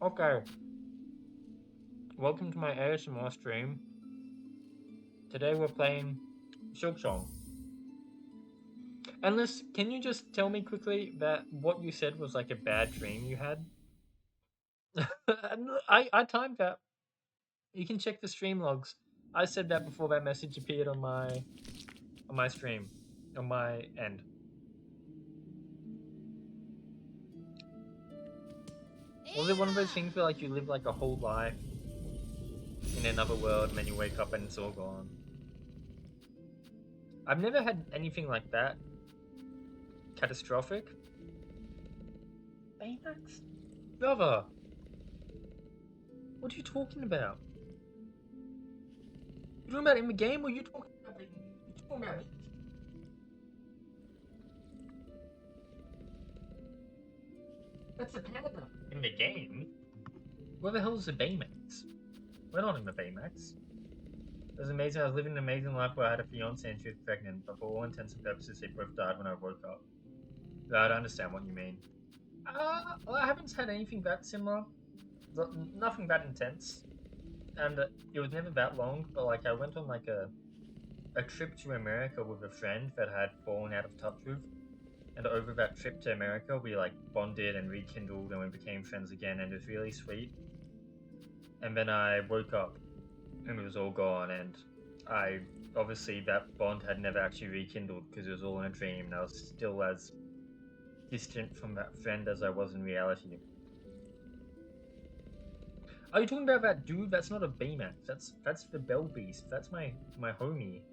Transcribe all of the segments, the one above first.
Okay, welcome to my ASMR stream. Today we're playing Silksong. Unless, can you just tell me quickly that what you said was like a bad dream you had? I timed that. You can check the stream logs. I said that before that message appeared on my stream, on my end. Was it one of those things where like you live like a whole life in another world and then you wake up and it's all gone? I've never had anything like that. Catastrophic. Baymax? Brother, what are you talking about? You talking about in the game or you talking about you talking about that's a panda. In the game? Where the hell is the Baymax? We're not in the Baymax. It was amazing. I was living an amazing life where I had a fiance and she was pregnant, but for all intents and purposes, they both died when I woke up. I don't understand what you mean. Well, I haven't had anything that similar. Nothing that intense. And it was never that long, but like I went on like a trip to America with a friend that had fallen out of touch with. And over that trip to America, we like bonded and rekindled and we became friends again, and it was really sweet. And then I woke up and it was all gone, and I obviously that bond had never actually rekindled because it was all in a dream, and I was still as distant from that friend as I was in reality. Are you talking about that dude? That's not a Baymax. That's the Bell Beast. That's my homie.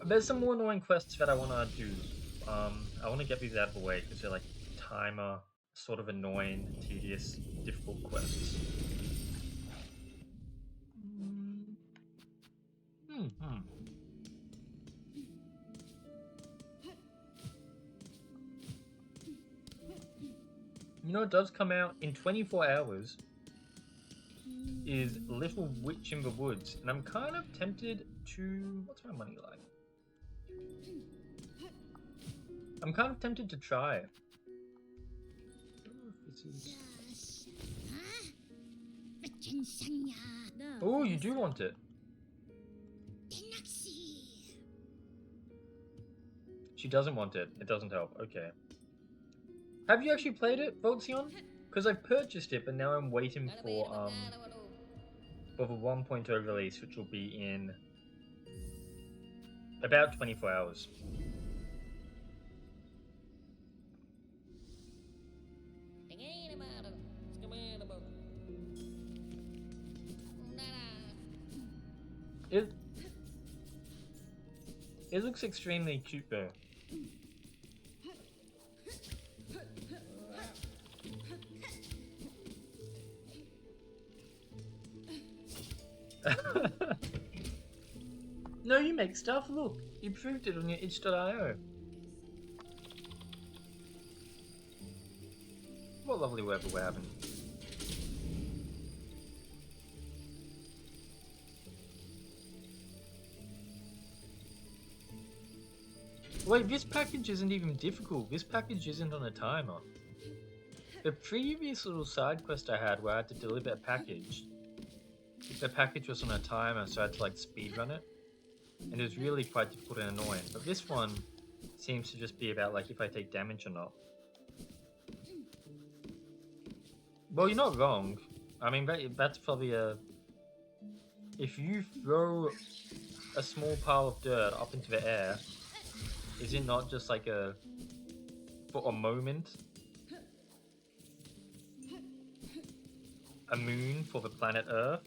There's some more annoying quests that I want to do. I want to get these out of the way because they're like timer, sort of annoying, tedious, difficult quests. Hmm. You know, it does come out in 24 hours. Is Little Witch in the Woods, and I'm kind of tempted to. What's my money like? I'm kind of tempted to try it. Oh, you do want it. She doesn't want it. It doesn't help. Okay. Have you actually played it, Voltzion? Because I've purchased it, but now I'm waiting for the 1.0 release, which will be in about 24 hours. It it looks extremely cute though. No, you make stuff. Look, you proved it on your itch.io. What lovely weather we're having. Wait, this package isn't even difficult. This package isn't on a timer. The previous little side quest I had where I had to deliver a package, the package was on a timer, so I had to like speedrun it. And it was really quite difficult and annoying. But this one seems to just be about like if I take damage or not. Well, you're not wrong. I mean, that's probably a... If you throw a small pile of dirt up into the air, is it not just like a... for a moment? A moon for the planet Earth?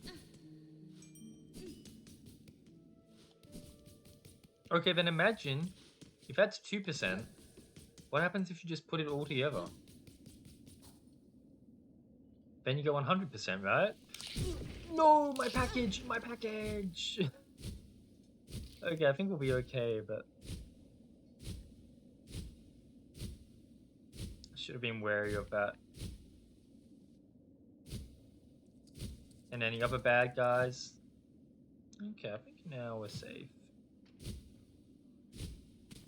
Okay, then imagine if that's 2%, what happens if you just put it all together? Then you go 100%, right? No, my package! My package! Okay, I think we'll be okay, but... Should have been wary of that. And any other bad guys? Okay, I think now we're safe.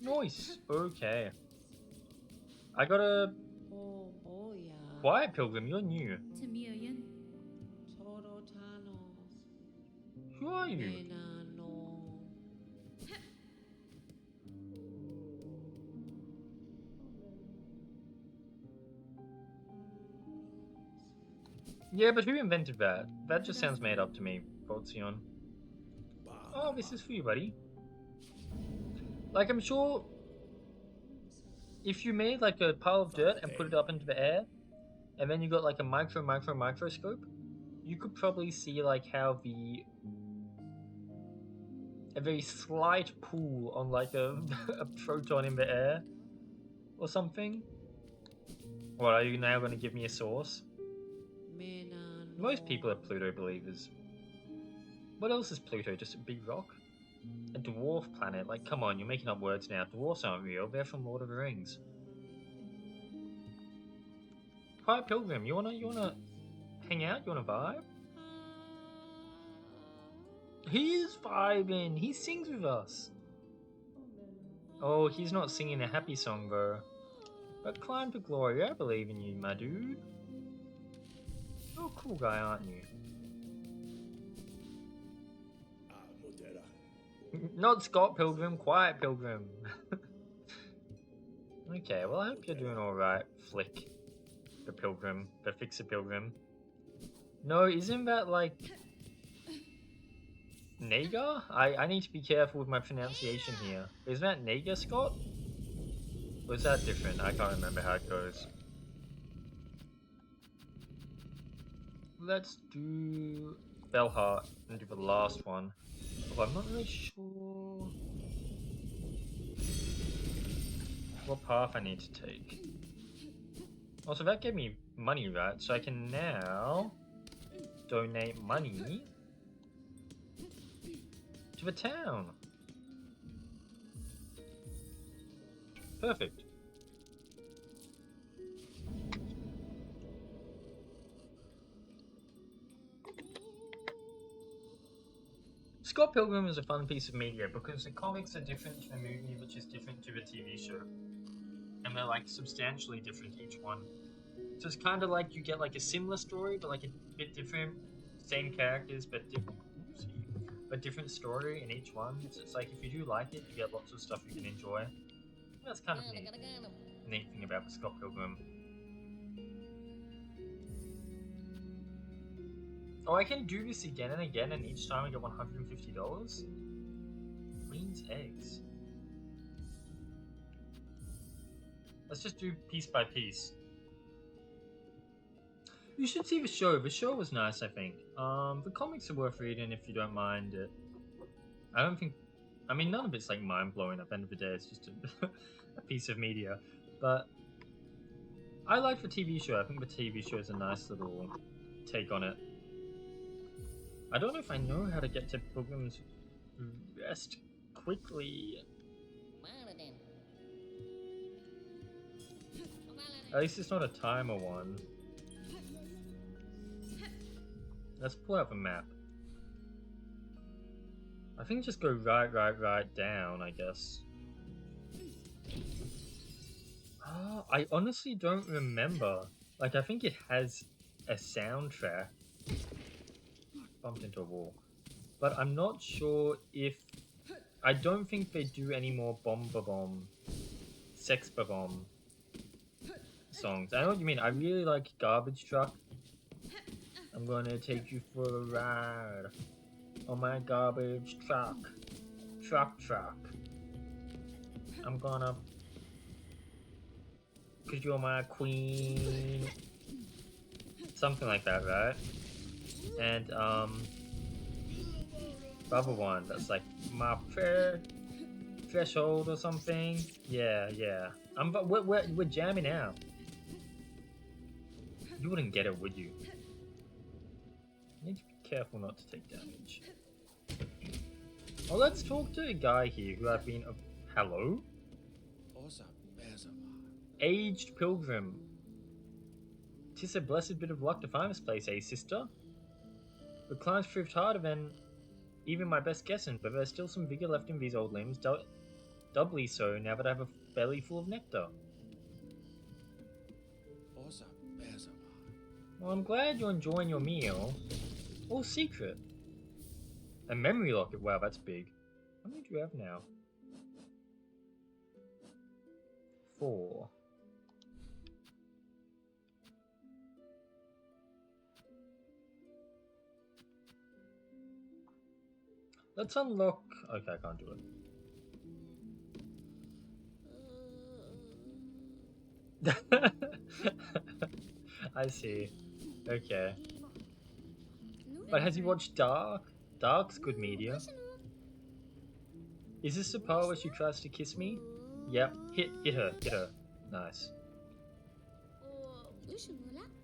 Nice! Okay. I got a... Quiet Pilgrim, you're new. Who are you? Yeah, but who invented that? That just sounds made up to me, Portion. Oh, this is for you, buddy. Like, I'm sure if you made like a pile of dirt and put it up into the air, and then you got like a microscope, you could probably see like how a very slight pull on like a, a proton in the air or something. What, are you now going to give me a source? Most people are Pluto believers. What else is Pluto? Just a big rock? A dwarf planet? Like, come on, you're making up words now. Dwarfs aren't real. They're from Lord of the Rings. Quiet Pilgrim, you wanna hang out? You wanna vibe? He is vibing. He sings with us. Oh, he's not singing a happy song though. But climb to glory. I believe in you, my dude. You're a cool guy, aren't you? Not Scott Pilgrim, Quiet Pilgrim. Okay, well I hope you're doing alright, Flick. The Pilgrim. The Fixer Pilgrim. No, isn't that like... Naga? I need to be careful with my pronunciation here. Is that Naga, Scott? Or is that different? I can't remember how it goes. Let's do Bellheart and do the last one. Oh, I'm not really sure what path I need to take. Also, that gave me money, right? So I can now donate money to the town. Perfect. Scott Pilgrim is a fun piece of media because the comics are different to the movie, which is different to the TV show. And they're like substantially different each one. So it's kind of like you get like a similar story, but like a bit different. Same characters, but different story in each one. So it's like if you do like it, you get lots of stuff you can enjoy. And that's kind of neat. Neat thing about the Scott Pilgrim. Oh, I can do this again and again, and each time I get $150? Queen's eggs. Let's just do piece by piece. You should see the show. The show was nice, I think. The comics are worth reading if you don't mind it. I don't think... I mean, none of it's like mind-blowing at the end of the day. It's just a piece of media. But I like the TV show. I think the TV show is a nice little take on it. I don't know if I know how to get to Pilgrim's Rest quickly. At least it's not a timer one. Let's pull out the map. I think just go right down, I guess. Oh, I honestly don't remember. Like, I think it has a soundtrack. Bumped into a wall. But I'm not sure if... I don't think they do any more Bomb-Ba-Bomb, Sex-Ba-Bomb songs. I know what you mean. I really like Garbage Truck. I'm gonna take you for a ride on my garbage truck. Truck. I'm gonna... Cause you're my queen. Something like that, right? And, the other one that's like my threshold or something. Yeah. We're jamming out. You wouldn't get it, would you? You need to be careful not to take damage. Well, let's talk to a guy here who I've been... Hello? Aged Pilgrim. 'Tis a blessed bit of luck to find this place, eh, sister? The climb's proved harder than even my best guessing, but there's still some vigor left in these old limbs, doubly so now that I have a belly full of nectar. Well, I'm glad you're enjoying your meal. All secret. A memory locket. Wow, that's big. How many do you have now? 4. Let's unlock... Okay, I can't do it. I see. Okay. But has he watched Dark? Dark's good media. Is this the part where she tries to kiss me? Yep. Hit her. Nice.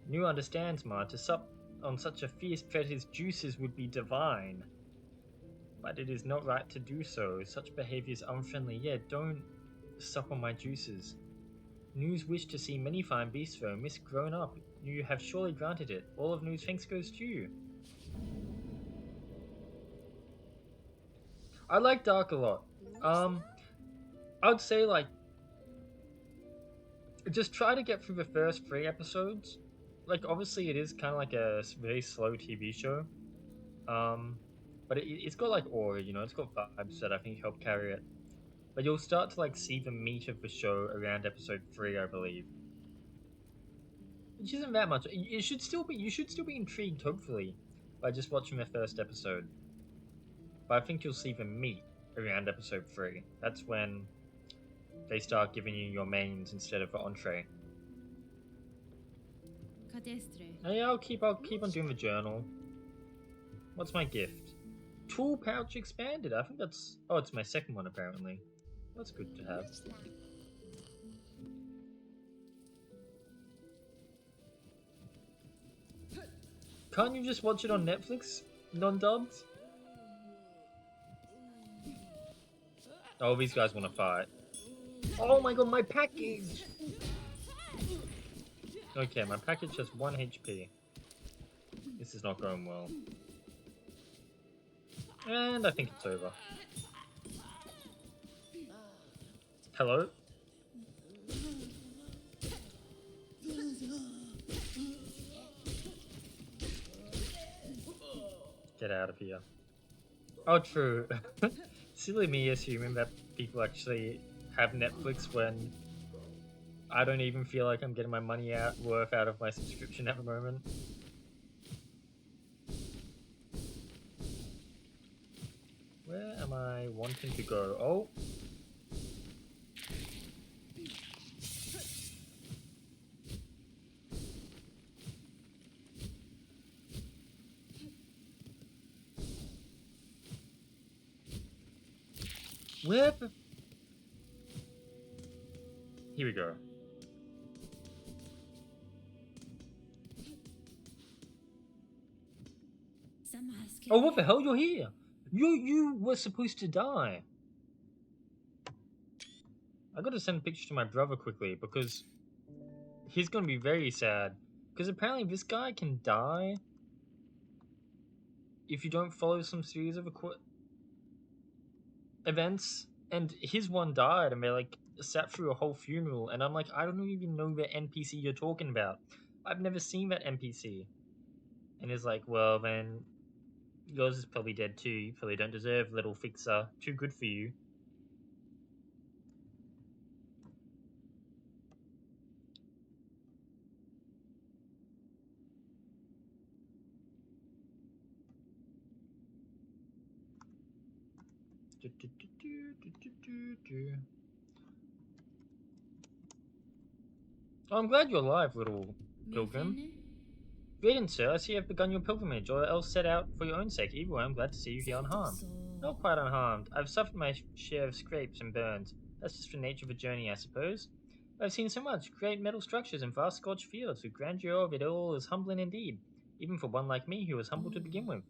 New understands, Ma. To sup on such a fierce threat his juices would be divine. But it is not right to do so. Such behavior is unfriendly. Yeah, don't suck on my juices. News wished to see many fine beasts though. Miss Grown Up, you have surely granted it. All of News thanks goes to you. I like Dark a lot. I would say like just try to get through the first 3 episodes. Like obviously it is kind of like a very slow TV show. But it's got like aura, you know, it's got vibes that I think help carry it. But you'll start to like see the meat of the show around episode 3, I believe. Which isn't that much. You should still be intrigued, hopefully, by just watching the first episode. But I think you'll see the meat around episode 3. That's when they start giving you your mains instead of the entree. Hey, I'll keep on doing the journal. What's my gift? Tool pouch expanded. I think that's... Oh, it's my second one apparently. That's good to have. Can't you just watch it on Netflix? Non-dubbed? Oh, these guys want to fight. Oh my god, my package! Okay, my package has 1 HP. This is not going well. And I think it's over. Hello? Get out of here. Oh, true. Silly me assuming that people actually have Netflix when I don't even feel like I'm getting my money worth out of my subscription at the moment. Where am I wanting to go? Oh! Where the... Here we go. Oh, what the hell? You're here! You were supposed to die. I gotta send a picture to my brother quickly because he's gonna be very sad. Because apparently this guy can die if you don't follow some series of events. And his one died and they like sat through a whole funeral. And I'm like, I don't even know the NPC you're talking about. I've never seen that NPC. And he's like, well then... Yours is probably dead too. You probably don't deserve little fixer. Too good for you. Oh, I'm glad you're alive, little pilgrim. Greetings, sir. I see you have begun your pilgrimage, or else set out for your own sake. Either way, I'm glad to see you here unharmed. Not quite unharmed. I've suffered my share of scrapes and burns. That's just the nature of a journey, I suppose. I've seen so much. Great metal structures and vast scorched fields. The grandeur of it all is humbling indeed, even for one like me who was humble to begin with.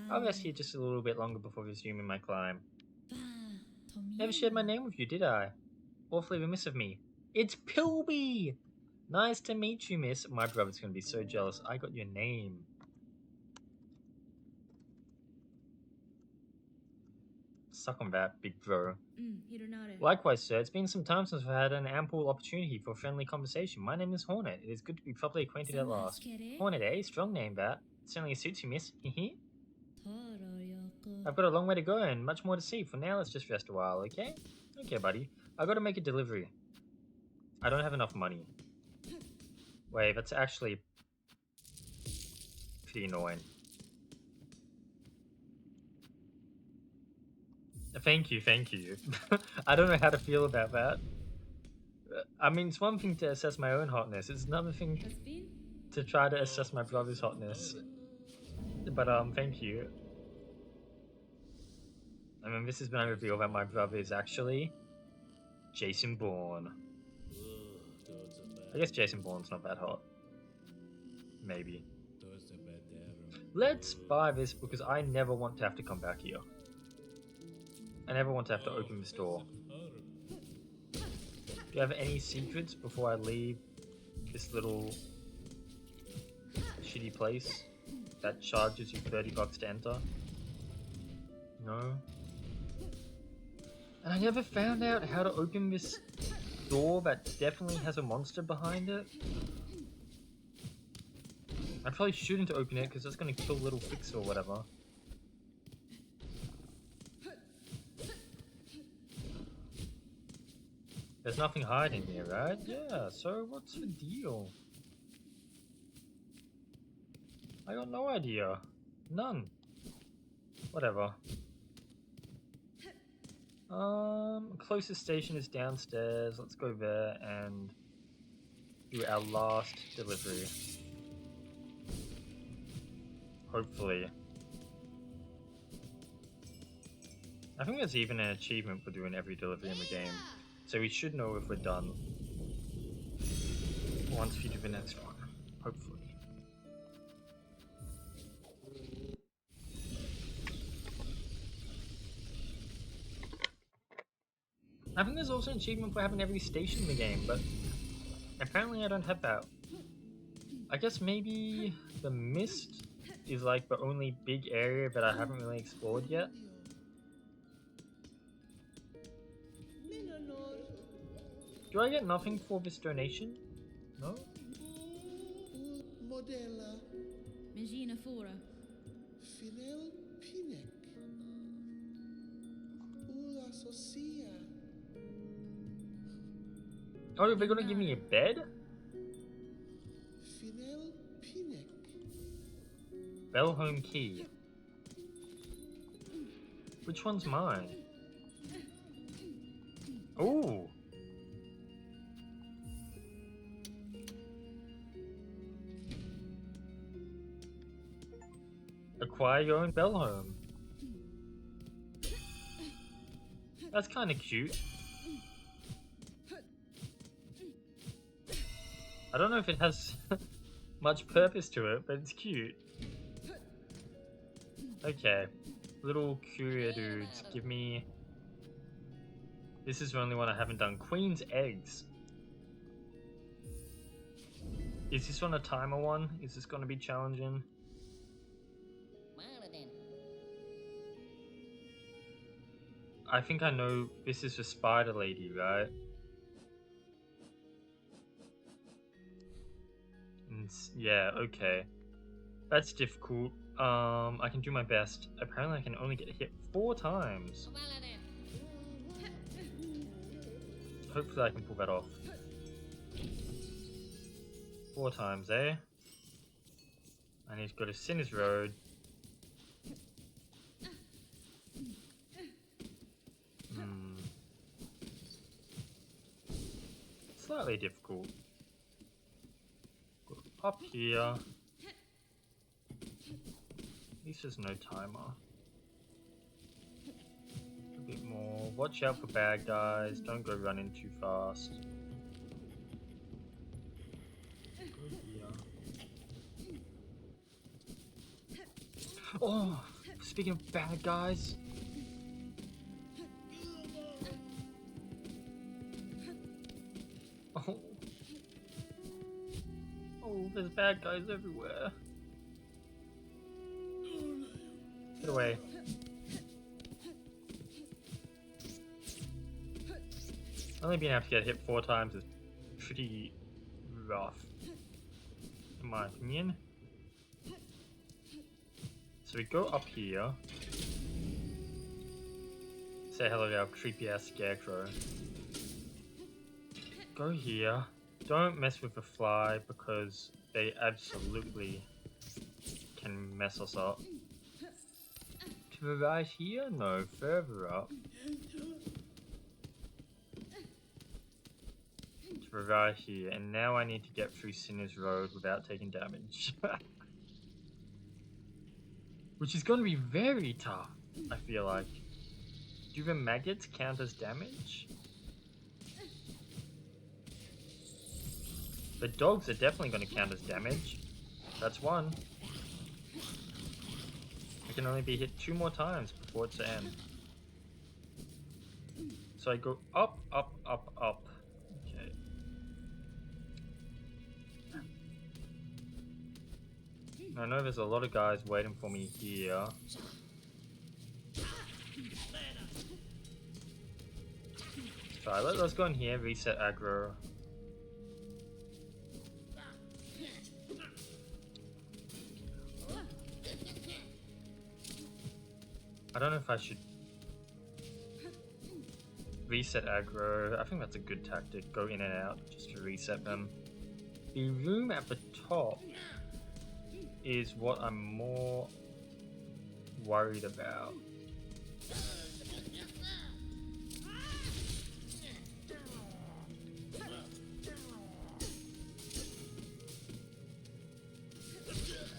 I'll rest here just a little bit longer before resuming my climb. Never shared my name with you, did I? Awfully remiss of me. It's Pilby! Nice to meet you, miss. My brother's gonna be so jealous. I got your name. Suck on that, big bro. いるなれ Likewise, sir, it's been some time since I've had an ample opportunity for friendly conversation. My name is Hornet. It is good to be properly acquainted at last. Hornet, eh? Strong name, that. Certainly suits you, miss. Hee. I've got a long way to go and much more to see. For now, let's just rest a while, okay? Okay, buddy. I gotta make a delivery. I don't have enough money. Wait, that's actually pretty annoying. Thank you. I don't know how to feel about that. I mean, it's one thing to assess my own hotness. It's another thing to try to assess my brother's hotness. But thank you. I mean, this has been a reveal that my brother is actually Jason Bourne. I guess Jason Bourne's not that hot. Maybe. Let's buy this because I never want to have to come back here. I never want to have to open this door. Do you have any secrets before I leave this little shitty place that charges you $30 to enter? No. And I never found out how to open this door that definitely has a monster behind it. I probably shouldn't open it because that's going to kill little Fix or whatever. There's nothing hiding here, right? Yeah, so what's the deal? I got no idea. None. Whatever. Closest station is downstairs. Let's go there and do our last delivery. Hopefully. I think there's even an achievement for doing every delivery in the game. So we should know if we're done once we do the next one. Hopefully. I think there's also an achievement for having every station in the game, but apparently I don't have that. I guess maybe the mist is like the only big area that I haven't really explored yet. Do I get nothing for this donation? No? Mengina fora Oh, they're gonna give me a bed? Bell home key. Which one's mine? Ooh. Acquire your own bell home. That's kind of cute. I don't know if it has much purpose to it, but it's cute. Okay. Little courier dudes, give me... This is the only one I haven't done. Queen's eggs. Is this one a timer one? Is this going to be challenging? I think I know this is the spider lady, right? Yeah, okay. That's difficult. I can do my best. Apparently I can only get hit 4 times. Hopefully I can pull that off. 4 times, eh? I need to go to Sinner's Road. Slightly difficult. Go up here. At least there's no timer. A bit more. Watch out for bad guys. Don't go running too fast. Go here. Oh, speaking of bad guys. Oh, there's bad guys everywhere. Get away. Only being able to get hit 4 times is pretty rough, in my opinion. So we go up here. Say hello to our creepy ass scarecrow. Go here. Don't mess with the fly because they absolutely can mess us up. To the right here? No, further up. To the right here. And now I need to get through Sinner's Road without taking damage. Which is going to be very tough, I feel like. Do the maggots count as damage? The dogs are definitely going to count as damage. That's one. I can only be hit 2 more times before it's the end. So I go up, up, up, up. Okay. I know there's a lot of guys waiting for me here. Alright, let's go in here, reset aggro. I don't know if I should reset aggro. I think that's a good tactic. Go in and out just to reset them. The room at the top is what I'm more worried about.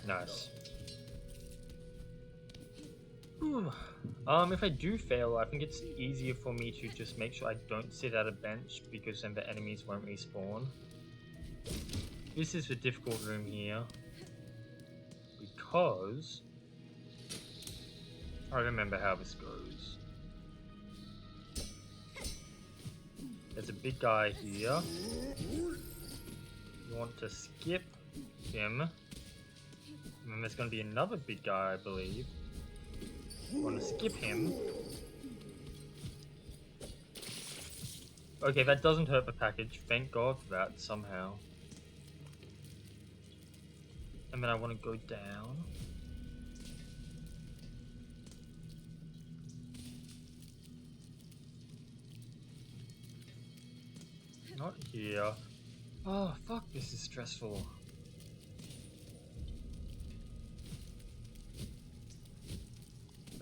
Nice. Ooh. If I do fail, I think it's easier for me to just make sure I don't sit at a bench because then the enemies won't respawn. This is the difficult room here because I remember how this goes. There's a big guy here. You want to skip him. And then there's going to be another big guy, I believe. You want to skip him. Okay, that doesn't hurt the package. Thank God for that, somehow. And then I want to go down. Not here. Oh, fuck, this is stressful.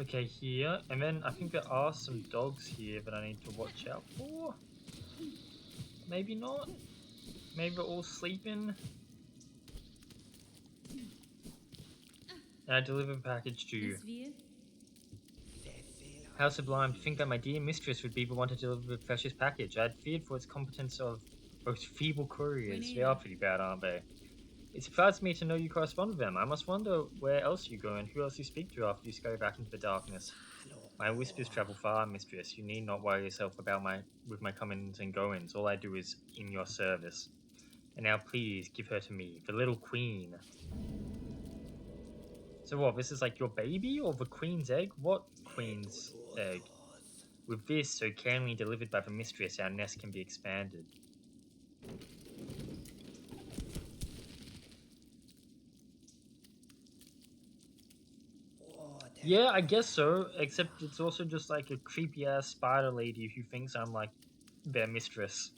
Okay, here. And then I think there are some dogs here that I need to watch out for. Maybe not. Maybe they're all sleeping. And I deliver a package to you. How sublime to think that my dear mistress would be the one to deliver the precious package. I had feared for its competence of most feeble couriers. They are pretty bad, aren't they? It surprised me to know you correspond with them. I must wonder where else you go and who else you speak to after you scurry back into the darkness. My whispers travel far, mistress. You need not worry yourself about my comings and goings. All I do is in your service. And now please give her to me, the little queen. So what, this is like your baby or the queen's egg? What queen's egg? With this, so carefully delivered by the mistress, our nest can be expanded. Yeah, I guess so, except it's also just like a creepy ass spider lady who thinks I'm like their mistress.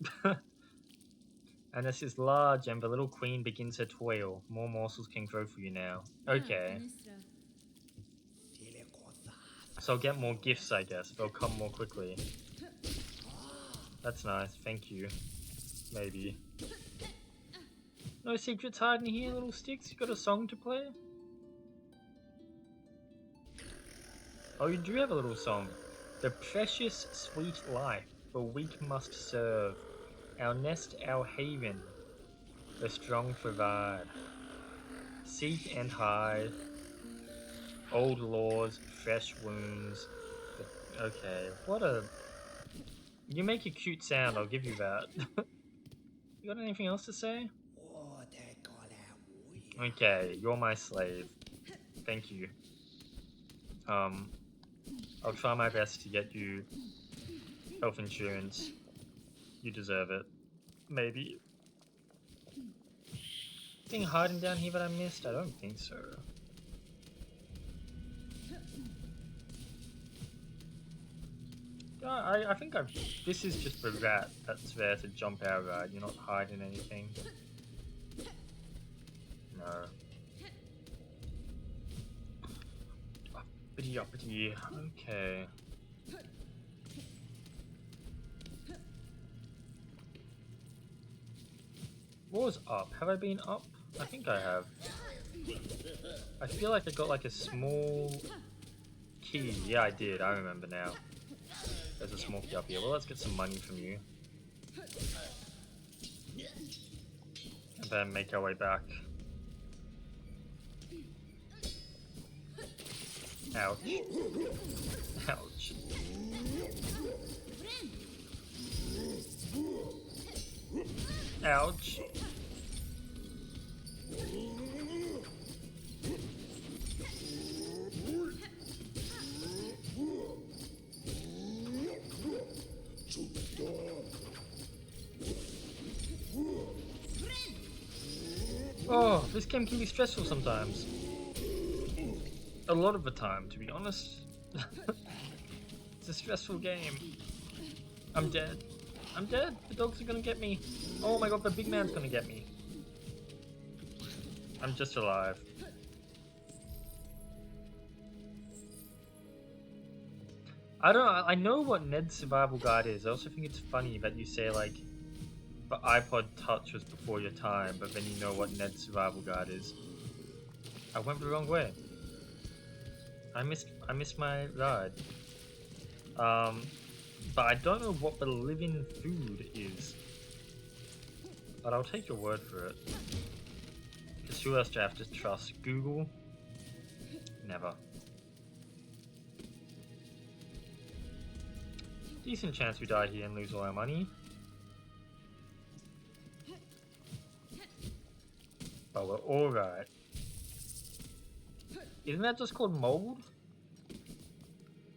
And this is large and the little queen begins her toil. More morsels can grow for you now. Okay. So I'll get more gifts, I guess. They'll come more quickly. That's nice, thank you. Maybe. No secrets hiding here, little sticks? You got a song to play? Oh, you do have a little song. The precious sweet life, the weak must serve. Our nest, our haven, the strong provide. Seek and hide. Old laws, fresh wounds. Okay, what a... You make a cute sound, I'll give you that. You got anything else to say? Okay, you're my slave. Thank you. I'll try my best to get you health insurance. You deserve it. Maybe. Anything hiding down here that I missed? I don't think so. I think this is just the rat that's there to jump out, right? You're not hiding anything. No. Uppity uppity. Okay. What was up? Have I been up? I think I have. I feel like I got like a small key. Yeah, I did. I remember now. There's a small key up here. Well, let's get some money from you. And then make our way back. Ouch. Ouch. Ouch. Oh, this game can be stressful sometimes. A lot of the time, to be honest. It's a stressful game. I'm dead. I'm dead. The dogs are gonna get me. Oh my god, the big man's gonna get me. I'm just alive. I don't know. I know what Ned's survival guide is. I also think it's funny that you say like the iPod Touch was before your time, but then you know what Ned's survival guide is. I went the wrong way. I missed my ride. But I don't know what the living food is. But I'll take your word for it. Because who else do I have to trust? Google? Never. Decent chance we die here and lose all our money. But we're alright. Isn't that just called mold?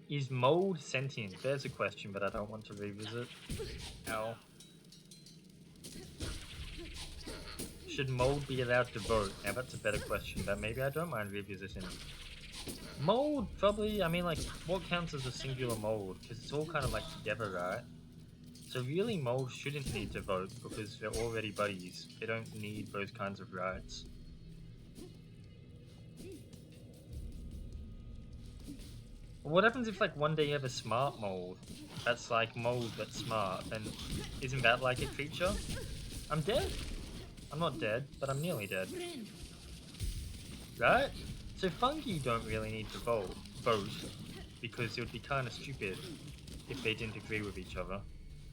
Is mold sentient? There's a question, but I don't want to revisit. Ow. Should mold be allowed to vote? Now that's a better question that maybe I don't mind revisiting. Mold, probably, I mean like, what counts as a singular mold? Because it's all kind of like together, right? So really mold shouldn't need to vote because they're already buddies. They don't need those kinds of rights. What happens if like one day you have a smart mold? That's like mold but smart, then isn't that like a creature? I'm dead? I'm not dead, but I'm nearly dead. Right? So fungi don't really need to vote because it would be kind of stupid if they didn't agree with each other.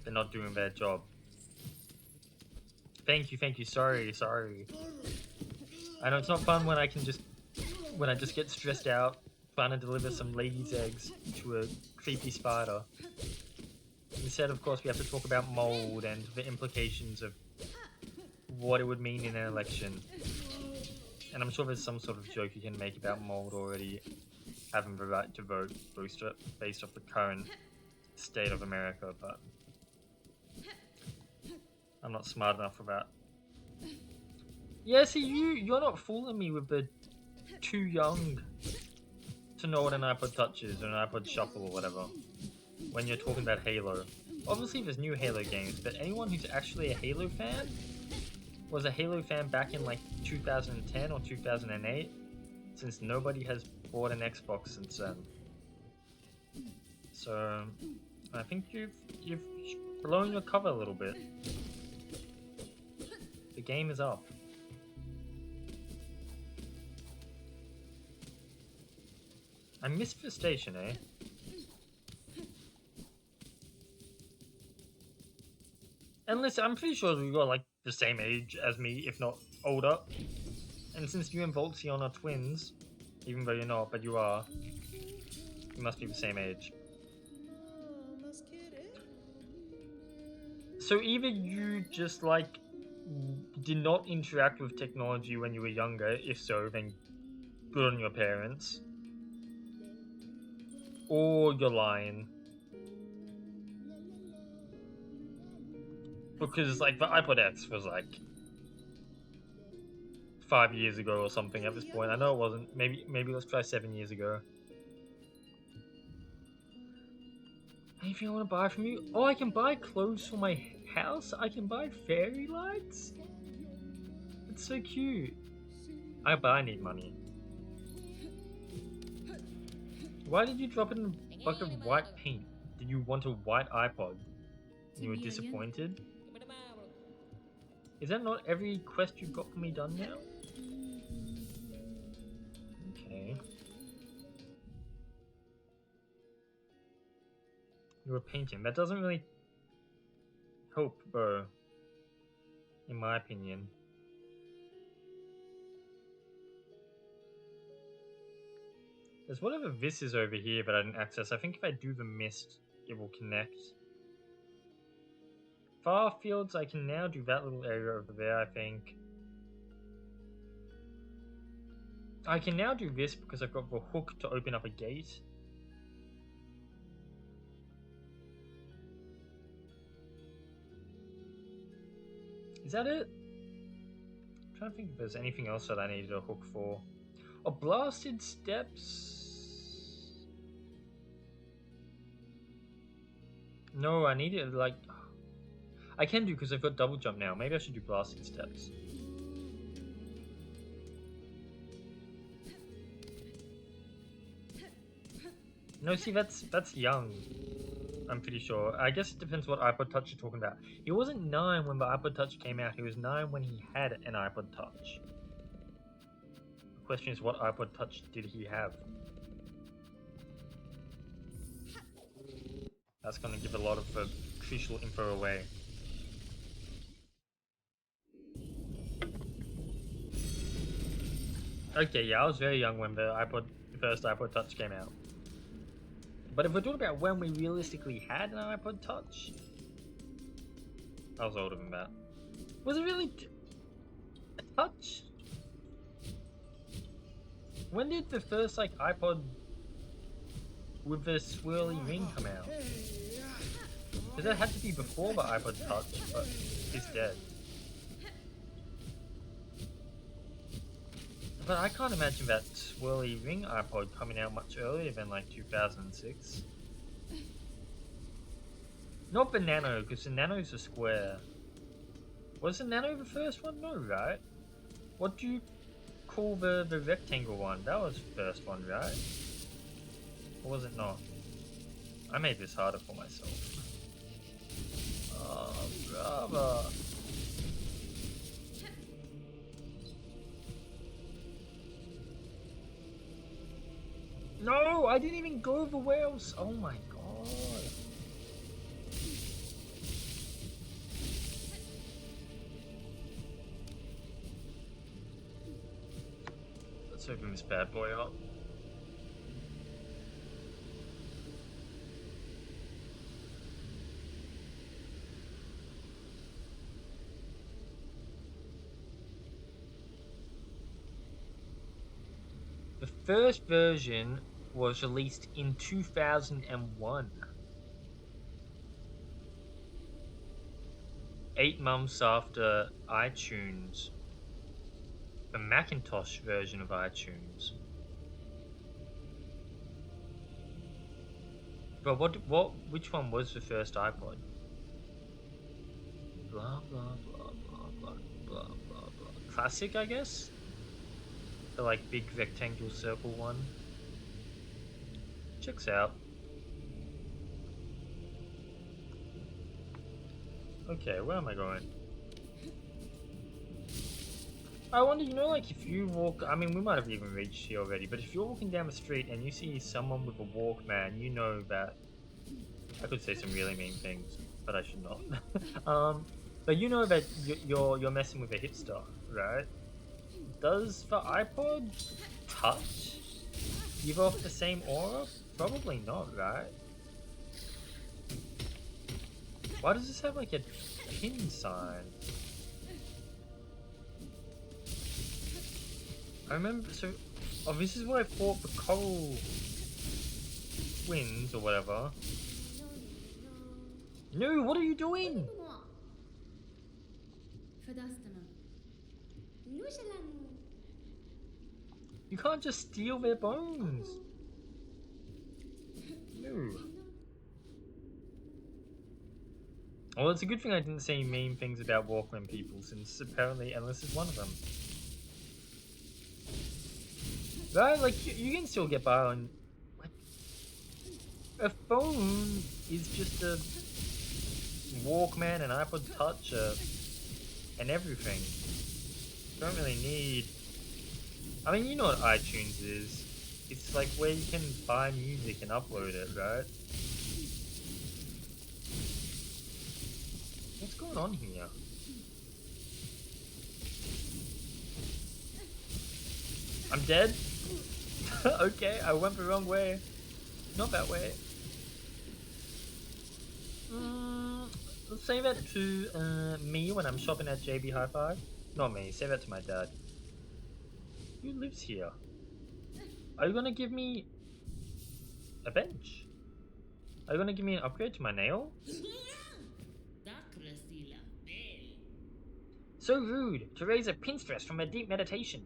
They're not doing their job. Thank you, sorry. I know it's not fun when I just get stressed out trying to deliver some lady's eggs to a creepy spider. Instead, of course, we have to talk about mold and the implications of what it would mean in an election. And I'm sure there's some sort of joke you can make about mold already having the right to vote based off the current state of America, but I'm not smart enough for that. Yeah, see, you're not fooling me with the too young to know what an iPod Touch is or an iPod Shuffle or whatever when you're talking about Halo. Obviously there's new Halo games, but anyone who's actually a Halo fan was a Halo fan back in like 2010 or 2008, since nobody has bought an Xbox since then. So I think you've blown your cover a little bit. The game is up. I missed the station, eh? And listen, I'm pretty sure we got like the same age as me, if not older. And since you and Voltzion are twins, even though you're not, but you are, you must be the same age. So either you just like did not interact with technology when you were younger, if so, then good on your parents. Or you're lying. Because like the iPod X was like 5 years ago or something at this point. I know it wasn't. Maybe let's try 7 years ago. Anything I want to buy from you? Oh, I can buy clothes for my house. I can buy fairy lights. It's so cute. But I need money. Why did you drop it in a bucket of white paint? Did you want a white iPod? You were disappointed? Is that not every quest you've got for me done now? Okay. You were painting. That doesn't really help, bro. In my opinion. There's whatever this is over here that I didn't access. I think if I do the mist, it will connect. Far fields, I can now do that little area over there, I think. I can now do this because I've got the hook to open up a gate. Is that it? I'm trying to think if there's anything else that I needed a hook for. Oh, blasted steps. No, I need it like... I can do because I've got double jump now. Maybe I should do blasted steps. No, see, that's young. I'm pretty sure. I guess it depends what iPod Touch you're talking about. He wasn't 9 when the iPod Touch came out. He was 9 when he had an iPod Touch. The question is, what iPod Touch did he have? That's going to give a lot of crucial info away. Okay, yeah, I was very young when the first iPod Touch came out. But if we're talking about when we realistically had an iPod Touch, I was older than that. Was it really a touch? When did the first like iPod with the swirly ring come out? Because that had to be before the iPod Touch, but it's dead. But I can't imagine that swirly ring iPod coming out much earlier than like 2006. Not the Nano, because the Nano's a square. Was the Nano the first one? No, right? What do you call the rectangle one? That was the first one, right? Or was it not? I made this harder for myself. Oh, brother. No, I didn't even go over whales. Oh my god. Let's open this bad boy up. The first version was released in 2001. 8 months after iTunes. The Macintosh version of iTunes. But which one was the first iPod? Blah blah blah blah blah blah blah blah. Classic, I guess? The like big rectangle circle one. Checks out. Okay, where am I going? I wonder, you know, like if you walk, I mean, we might have even reached here already, but if you're walking down the street and you see someone with a Walkman, you know that, I could say some really mean things, but I should not. But you know that you're messing with a hipster, right? Does the iPod Touch give off the same aura? Probably not, right? Why does this have like a pin sign? I remember, so, oh, this is where I fought the coral twins or whatever. No, what are you doing? Fadastama. You can't just steal their bones. No. Well, it's a good thing I didn't say mean things about Walkman people, since apparently Endless is one of them. Right, like, you can still get by on... Like, a phone is just a Walkman, an iPod Touch, and everything. You don't really need... I mean, you know what iTunes is. It's like where you can buy music and upload it, right? What's going on here? I'm dead? Okay, I went the wrong way. Not that way. Let's say that to me when I'm shopping at JB Hi-Fi. Not me, say that to my dad. Who lives here? Are you gonna give me a bench? Are you gonna give me an upgrade to my nail? So rude, to raise a pinstress from a deep meditation.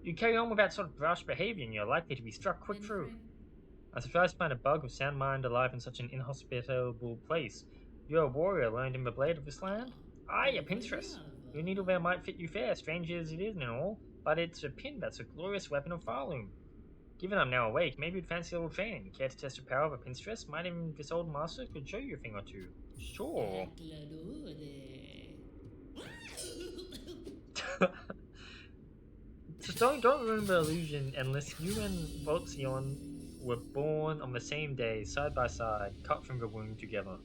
You carry on with that sort of brash behavior and you're likely to be struck quick through. I'm surprised to find a bug of sound mind alive in such an inhospitable place. You're a warrior learned in the blade of this land? Aye, a pinstress. Your needle there might fit you fair, strange as it is and all, but it's a pin that's a glorious weapon of Farloom. Given I'm now awake, maybe you'd fancy a little training. Care to test the power of a pinstress? Might even this old master could show you a thing or two. Sure. So don't ruin the illusion unless you and Voltzion were born on the same day, side by side, cut from the womb together.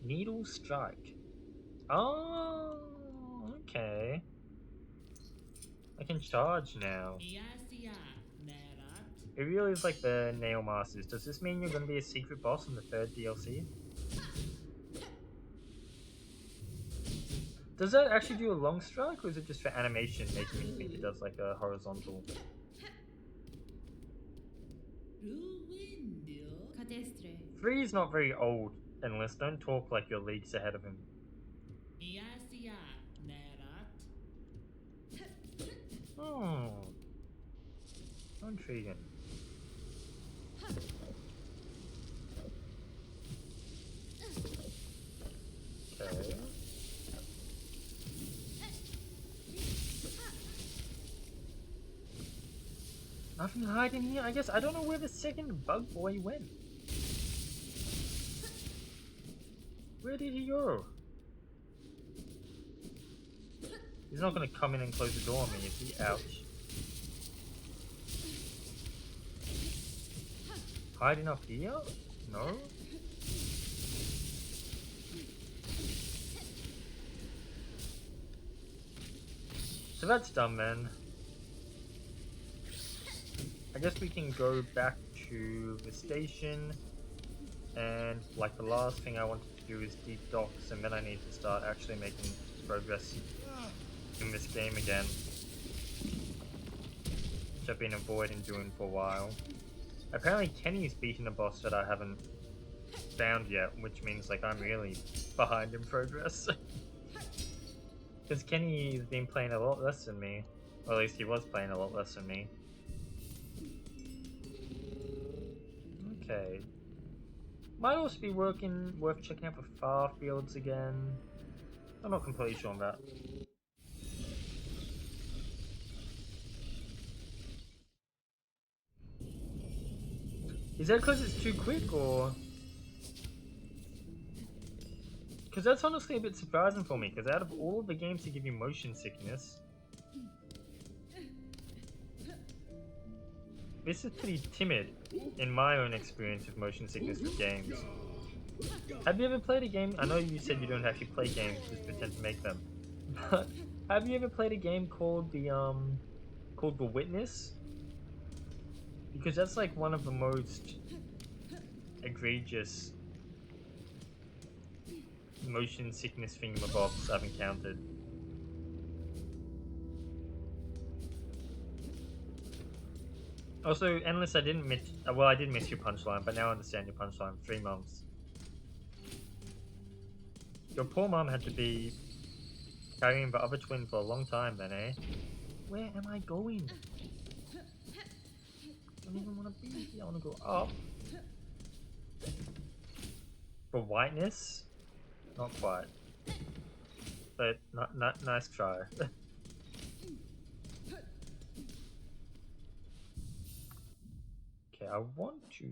Needle strike. Oh, okay. I can charge now. It really is like the Nail Masters. Does this mean you're going to be a secret boss in the 3rd DLC? Does that actually do a long strike, or is it just for animation, making me think it does like a horizontal? Three is not very old, Endless. Don't talk like you're leagues ahead of him. Oh. Intriguing. Okay. Nothing hiding here? I guess I don't know where the second bug boy went. Where did he go? He's not gonna come in and close the door on me, is he? Ouch. Hiding up here? No? So that's done then. I guess we can go back to the station, and like the last thing I wanted to do is deep docks, and then I need to start actually making progress in this game again, which I've been avoiding doing for a while. Apparently Kenny's beaten a boss that I haven't found yet, which means like I'm really behind in progress. Because Kenny's been playing a lot less than me, or at least he was playing a lot less than me. Okay. Might also be worth checking out for far fields again. I'm not completely sure on that. Is that because it's too quick, or...? Because that's honestly a bit surprising for me, because out of all of the games to give you motion sickness, this is pretty timid, in my own experience with motion sickness with games. Have you ever played a game? I know you said you don't actually play games, just pretend to make them. But have you ever played a game called The Witness? Because that's like one of the most egregious motion sickness thingamabobs I've encountered. Also, Endless, I didn't miss... well, I did miss your punchline, but now I understand your punchline. 3 months. Your poor mom had to be carrying the other twin for a long time then, eh? Where am I going? I don't even want to be here. I want to go up. For whiteness? Not quite. But not nice try. Okay, I want to...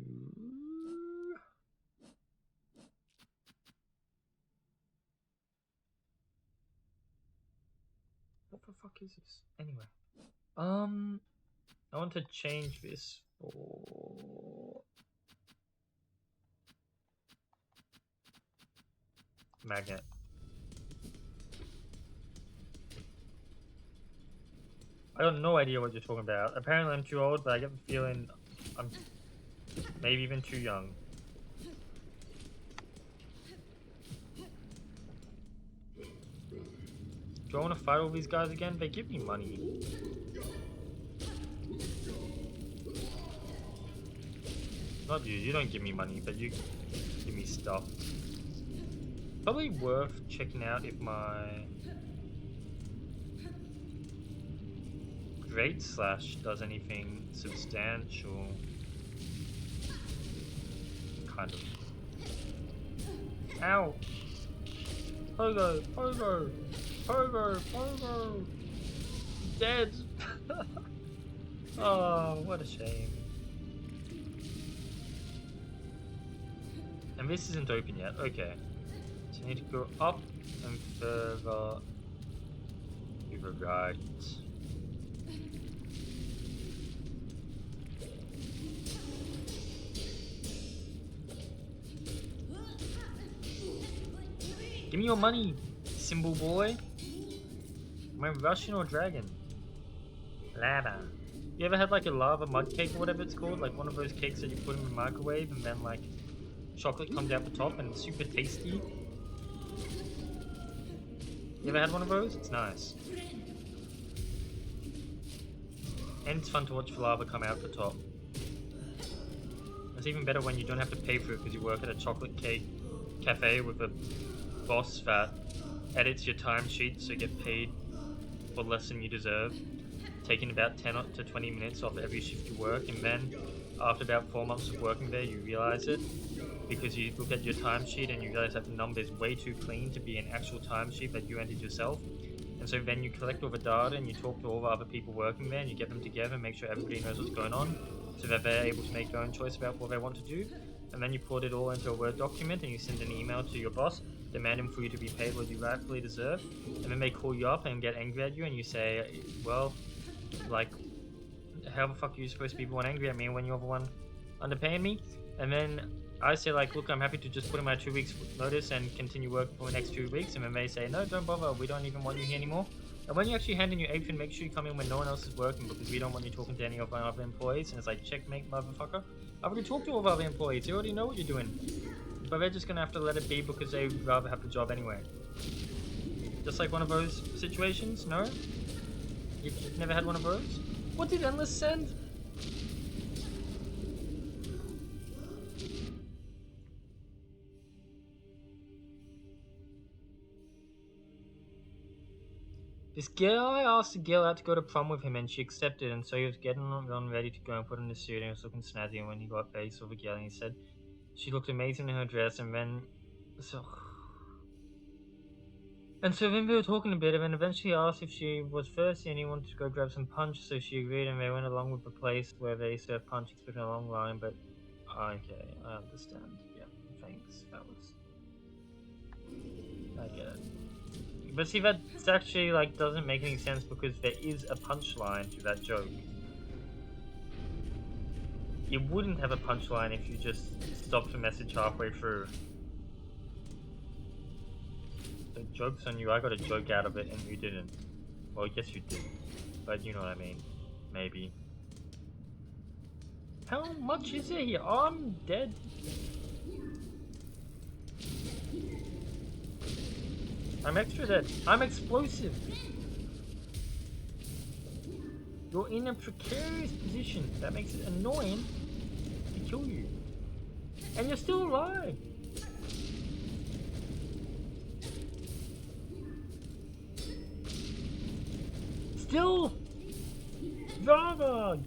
What the fuck is this? Anyway. I want to change this for... magnet. I got no idea what you're talking about. Apparently I'm too old, but I get the feeling I'm maybe even too young. Do I want to fight all these guys again? They give me money. Not you, you don't give me money, but you give me stuff. Probably worth checking out if my Great Slash does anything substantial. Kind of. Ow! Pogo! Pogo! Pogo! Pogo! Dead! Oh, what a shame. And this isn't open yet. Okay. So I need to go up and further to the right. Give me your money, symbol boy. Am I Russian or dragon? Lava. You ever had like a lava mud cake or whatever it's called? Like one of those cakes that you put in the microwave and then like chocolate comes out the top and it's super tasty? You ever had one of those? It's nice. And it's fun to watch the lava come out the top. It's even better when you don't have to pay for it because you work at a chocolate cake cafe with a boss that edits your timesheet so you get paid for less than you deserve, taking about 10 to 20 minutes off every shift you work, and then after about 4 months of working there you realize it because you look at your timesheet and you realize that the number is way too clean to be an actual timesheet that you entered yourself. And so then you collect all the data and you talk to all the other people working there and you get them together and make sure everybody knows what's going on so that they're able to make their own choice about what they want to do. And then you put it all into a Word document and you send an email to your boss demanding for you to be paid what you rightfully deserve. And then they call you up and get angry at you and you say, well, like, how the fuck are you supposed to be the one angry at me when you're the one underpaying me? And then I say like, look, I'm happy to just put in my 2 weeks notice and continue working for the next 2 weeks. And then they say, no, don't bother, we don't even want you here anymore. And when you actually hand in your apron, make sure you come in when no one else is working because we don't want you talking to any of our other employees. And it's like, checkmate, motherfucker. I've already talked to all of our other employees, they already know what you're doing. But they're just gonna have to let it be because they'd rather have the job anyway. Just like one of those situations, no? You've never had one of those? What did Endless send? This guy asked the girl out to go to prom with him and she accepted, and so he was getting on ready to go and put on the suit and he was looking snazzy, and when he got there he saw the girl and he said she looked amazing in her dress, and then so then they were talking a bit and then eventually asked if she was thirsty and he wanted to go grab some punch, so she agreed and they went along with the place where they served punch expecting a long line, but okay, I understand. Yeah, thanks. That was I get it. But see, that actually like doesn't make any sense because there is a punchline to that joke. You wouldn't have a punchline if you just stopped the message halfway through. The joke's on you, I got a joke out of it and you didn't. Well, yes you did, but you know what I mean. Maybe. How much is it here? Oh, I'm dead. I'm extra dead. I'm explosive. You're in a precarious position. That makes it annoying to kill you. And you're still alive. still... Bravo!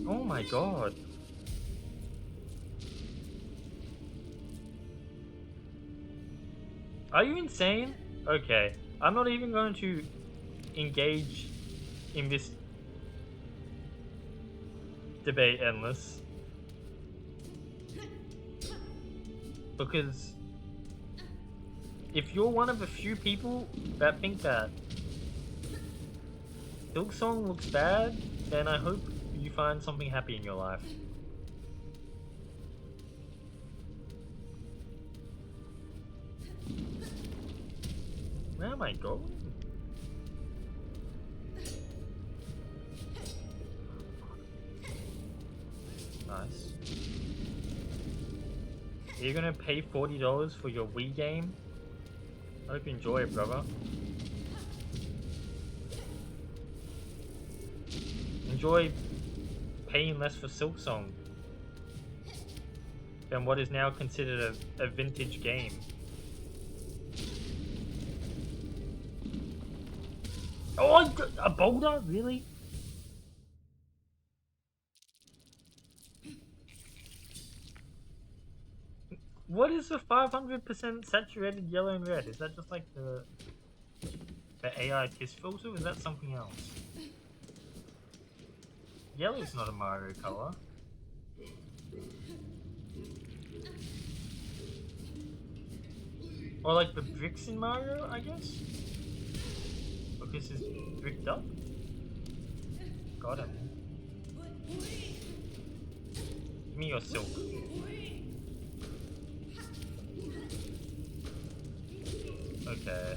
Oh my god. Are you insane? Okay, I'm not even going to engage in this debate endless. Because if you're one of a few people that think that Silksong looks bad, then I hope you find something happy in your life. Where am I going? Nice. You're gonna pay $40 for your Wii game? I hope you enjoy it, brother. Enjoy paying less for Silksong than what is now considered a vintage game. Oh, a boulder? Really? What is the 500% saturated yellow and red? Is that just like the AI kiss filter? Or is that something else? Yellow's not a Mario color. Or like the bricks in Mario, I guess? Because it's bricked up? Got him. Give me your silk. Okay.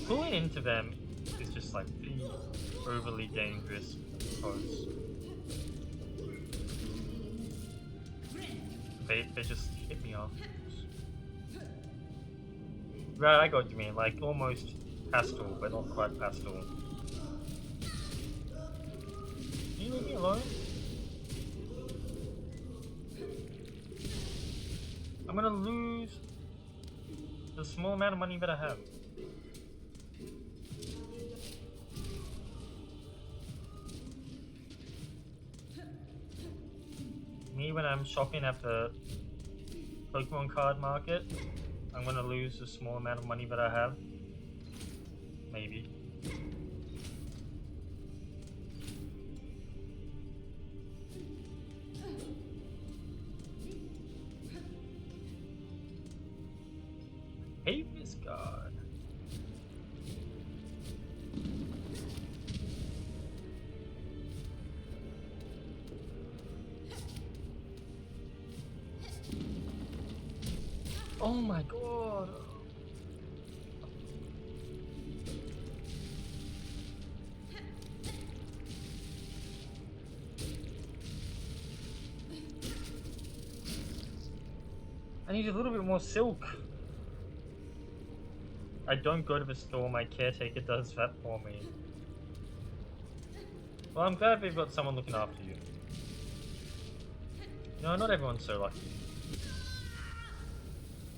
Pulling into them is just like the overly dangerous pose. They just hit me off. Right, I got what you mean, like almost pastel, but not quite pastel. Can you leave me alone? I'm gonna lose the small amount of money that I have. Me when I'm shopping at the Pokemon card market, I'm gonna lose the small amount of money that I have. Maybe. Hey, Miss God. Oh my god. I need a little bit more silk. I don't go to the store, my caretaker does that for me. Well, I'm glad we've got someone looking after you. No, not everyone's so lucky.